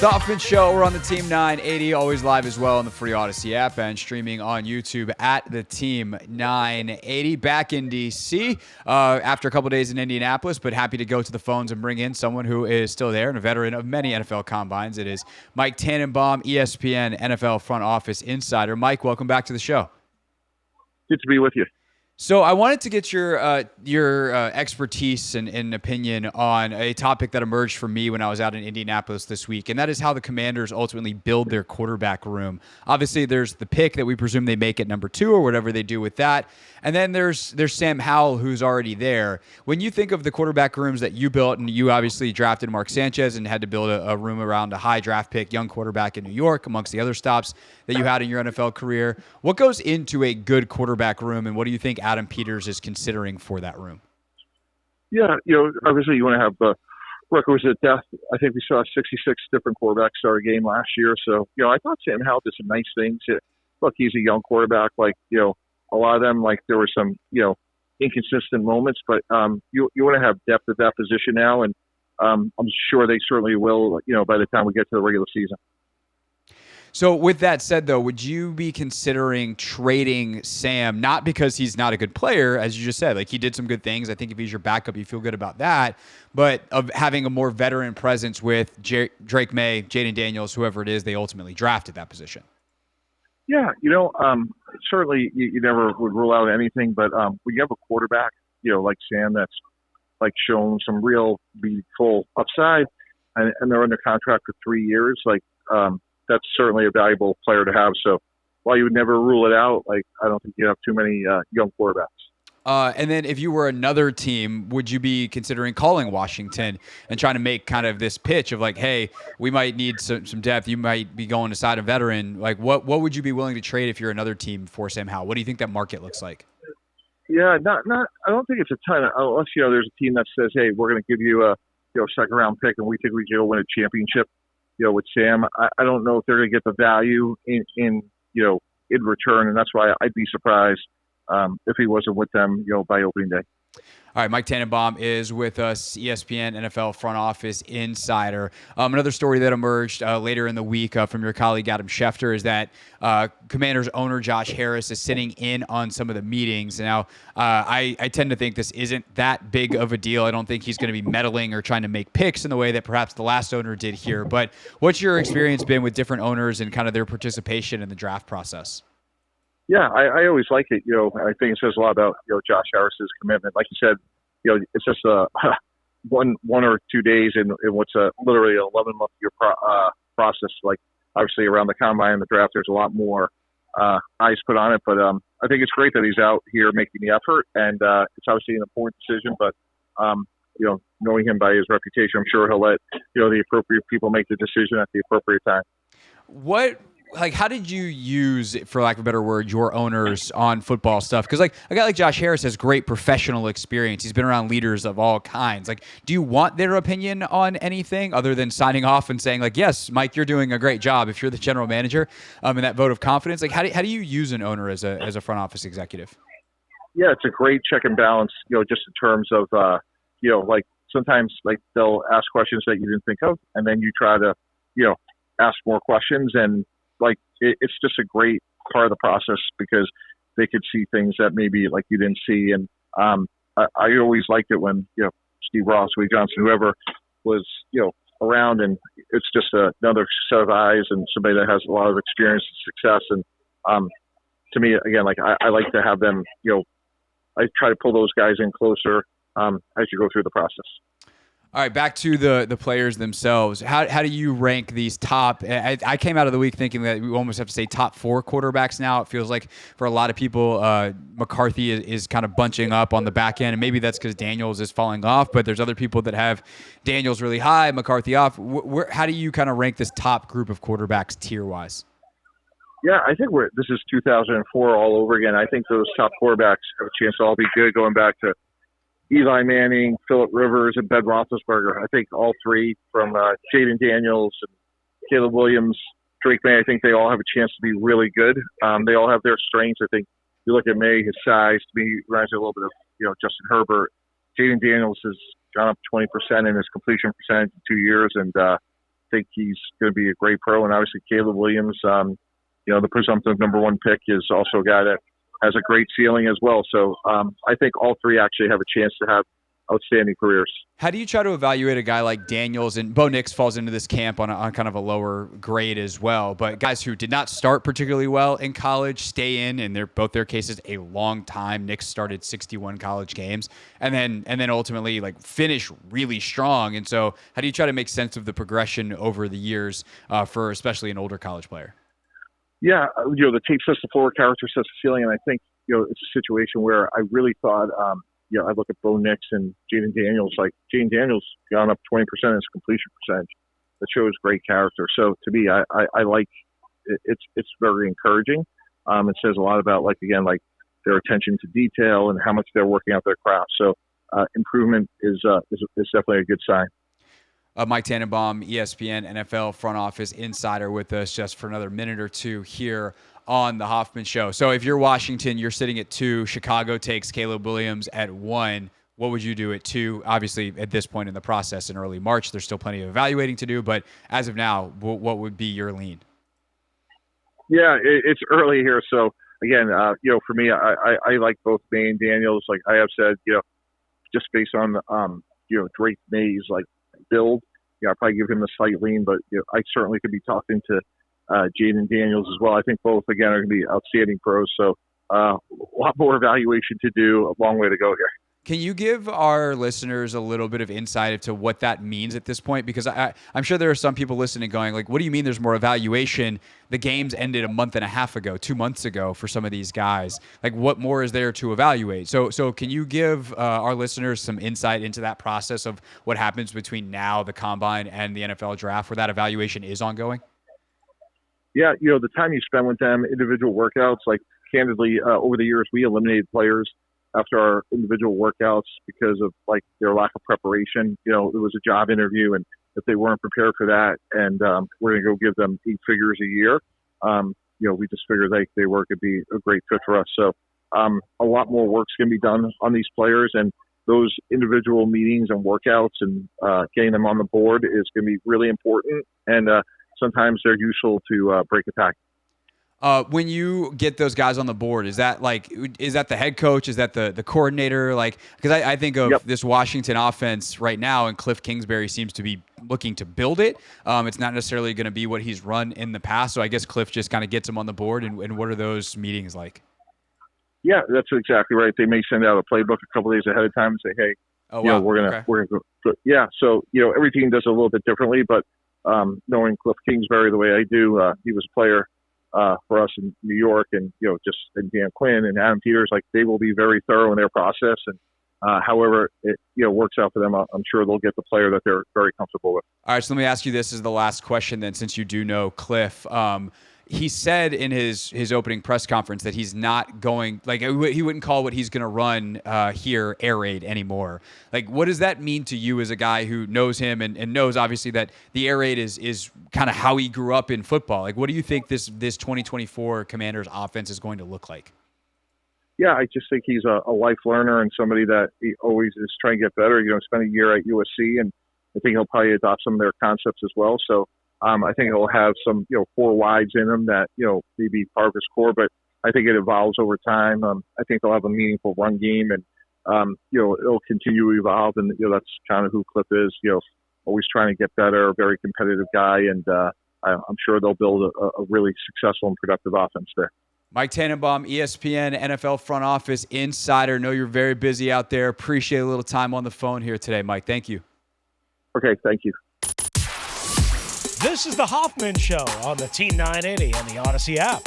Dolphin Show. We're on the Team 980, always live as well on the free Odyssey app and streaming on YouTube at the Team 980. Back in D.C. After a couple days in Indianapolis, but happy to go to the phones and bring in someone who is still there and a veteran of many NFL combines. It is Mike Tannenbaum, ESPN NFL Front Office Insider. Mike, welcome back to the show. Good to be with you. So I wanted to get your expertise and opinion on a topic that emerged for me when I was out in Indianapolis this week, and that is how the Commanders ultimately build their quarterback room. Obviously, there's the pick that we presume they make at number 2 or whatever they do with that, and then there's Sam Howell, who's already there. When you think of the quarterback rooms that you built, and you obviously drafted Mark Sanchez and had to build a room around a high draft pick, young quarterback in New York, amongst the other stops that you had in your NFL career, what goes into a good quarterback room, and what do you think Adam Peters is considering for that room? Yeah, obviously you want to have the requisite depth. I think we saw 66 different quarterbacks start a game last year. So, I thought Sam Howell did some nice things. Look, he's a young quarterback. A lot of them, there were some, inconsistent moments, but you want to have depth at that position now. And I'm sure they certainly will, by the time we get to the regular season. So with that said, though, would you be considering trading Sam, not because he's not a good player, as you just said, he did some good things. I think if he's your backup, you feel good about that, but of having a more veteran presence with Drake Maye, Jayden Daniels, whoever it is they ultimately drafted that position? Yeah, certainly you never would rule out anything, but when you have a quarterback, like Sam, that's shown some real meaningful upside, and they're under contract for 3 years, that's certainly a valuable player to have. So while you would never rule it out, I don't think you have too many young quarterbacks. And then if you were another team, would you be considering calling Washington and trying to make kind of this pitch of hey, we might need some depth. You might be going to side a veteran. What would you be willing to trade if you're another team for Sam Howell? What do you think that market looks like? Yeah, not. I don't think it's a ton unless there's a team that says, hey, we're going to give you a second round pick and we think we can go win a championship. With Sam, I don't know if they're going to get the value in return, and that's why I'd be surprised if he wasn't with them, by opening day. All right, Mike Tannenbaum is with us, ESPN NFL Front Office Insider. Another story that emerged later in the week from your colleague Adam Schefter is that Commanders owner Josh Harris is sitting in on some of the meetings. Now, I tend to think this isn't that big of a deal. I don't think he's going to be meddling or trying to make picks in the way that perhaps the last owner did here. But what's your experience been with different owners and kind of their participation in the draft process? Yeah, I always like it. I think it says a lot about Josh Harris's commitment. Like you said, it's just one or 2 days in what's literally an 11-month year process. Obviously around the combine and the draft, there's a lot more eyes put on it. But I think it's great that he's out here making the effort, and it's obviously an important decision. But knowing him by his reputation, I'm sure he'll let the appropriate people make the decision at the appropriate time. How did you use, for lack of a better word, your owners on football stuff? Because a guy like Josh Harris has great professional experience. He's been around leaders of all kinds. Do you want their opinion on anything other than signing off and saying yes, Mike, you're doing a great job if you're the general manager, and that vote of confidence? How do you use an owner as a front office executive? Yeah, it's a great check and balance. Just in terms of sometimes they'll ask questions that you didn't think of, and then you try to ask more questions, and it's just a great part of the process because they could see things that maybe you didn't see. And I always liked it when Steve Ross, Wade Johnson, whoever was around, and it's just another set of eyes and somebody that has a lot of experience and success. And to me, again, I like to have them. I try to pull those guys in closer as you go through the process. All right, back to the players themselves. How do you rank these top? I came out of the week thinking that we almost have to say top 4 quarterbacks now. It feels like for a lot of people, McCarthy is kind of bunching up on the back end, and maybe that's because Daniels is falling off, but there's other people that have Daniels really high, McCarthy off. How do you kind of rank this top group of quarterbacks tier-wise? Yeah, I think this is 2004 all over again. I think those top quarterbacks have a chance to all be good, going back to Eli Manning, Phillip Rivers, and Ben Roethlisberger. I think all three, from Jayden Daniels and Caleb Williams, Drake Maye, I think they all have a chance to be really good. They all have their strengths. I think you look at Maye, his size, to me, reminds me a little bit of Justin Herbert. Jayden Daniels has gone up 20% in his completion percentage in 2 years, and think he's going to be a great pro. And obviously Caleb Williams, the presumptive number one pick, is also a guy that has a great ceiling as well. So I think all three actually have a chance to have outstanding careers. How do you try to evaluate a guy like Daniels? And Bo Nix falls into this camp on kind of a lower grade as well. But guys who did not start particularly well in college stay in both their cases a long time. Nix started 61 college games and then ultimately like finish really strong. And so how do you try to make sense of the progression over the years for especially an older college player? Yeah, the tape sets the floor, character sets the ceiling, and I think it's a situation where I really thought. I look at Bo Nix and Jayden Daniels. Like Jayden Daniels gone up 20% in his completion percentage. That shows great character. So to me, I like it. It's very encouraging. It says a lot about their attention to detail and how much they're working out their craft. So improvement is definitely a good sign. Mike Tannenbaum, ESPN NFL Front Office Insider, with us just for another minute or two here on the Hoffman Show. So if you're Washington, you're sitting at 2. Chicago takes Caleb Williams at 1. What would you do at 2? Obviously, at this point in the process in early March, there's still plenty of evaluating to do. But as of now, what would be your lean? Yeah, it's early here. So, again, for me, I like both Maye and Daniels. Like I have said, just based on, Drake Maye's, build, I'd probably give him a slight lean. But, I certainly could be talking to Jayden Daniels as well. I think both, again, are going to be outstanding pros. So a lot more evaluation to do, a long way to go here. Can you give our listeners a little bit of insight into what that means at this point? Because I'm sure there are some people listening going, what do you mean there's more evaluation? The games ended a month and a half ago, 2 months ago for some of these guys. What more is there to evaluate? So can you give our listeners some insight into that process of what happens between now, the Combine, and the NFL Draft, where that evaluation is ongoing? Yeah, the time you spend with them, individual workouts, candidly, over the years, we eliminated players after our individual workouts because of their lack of preparation. It was a job interview, and if they weren't prepared for that, and we're going to go give them 8 figures a year, we just figured they were going to be a great fit for us. So a lot more work's going to be done on these players, and those individual meetings and workouts and getting them on the board is going to be really important. And sometimes they're useful to break a pack. When you get those guys on the board, is that the head coach? Is that the coordinator? Because I think of this Washington offense right now, and Cliff Kingsbury seems to be looking to build it. It's not necessarily going to be what he's run in the past. So I guess Cliff just kind of gets them on the board. And what are those meetings like? Yeah, that's exactly right. They may send out a playbook a couple days ahead of time and say, hey, we're gonna go. Yeah. So, every team does it a little bit differently, but knowing Cliff Kingsbury the way I do, he was a player for us in New York, and and Dan Quinn and Adam Peters, they will be very thorough in their process, and however it works out for them, I'm sure they'll get the player that they're very comfortable with. All right, so let me ask you this as the last question then, since you do know Cliff. He said in his opening press conference that he's not going, he wouldn't call what he's going to run here air raid anymore. What does that mean to you as a guy who knows him and knows obviously that the air raid is kind of how he grew up in football? What do you think this 2024 Commanders offense is going to look like? Yeah, I just think he's a life learner and somebody that he always is trying to get better. Spent a year at USC, and I think he'll probably adopt some of their concepts as well. So I think he'll have some, 4 wides in him that, maybe part of his core, but I think it evolves over time. I think they'll have a meaningful run game, and, it'll continue to evolve. And, that's kind of who Cliff is, always trying to get better, a very competitive guy. And I'm sure they'll build a really successful and productive offense there. Mike Tannenbaum, ESPN NFL Front Office Insider. Know you're very busy out there. Appreciate a little time on the phone here today, Mike. Thank you. Okay, thank you. This is the Hoffman Show on the Team 980 and the Odyssey app.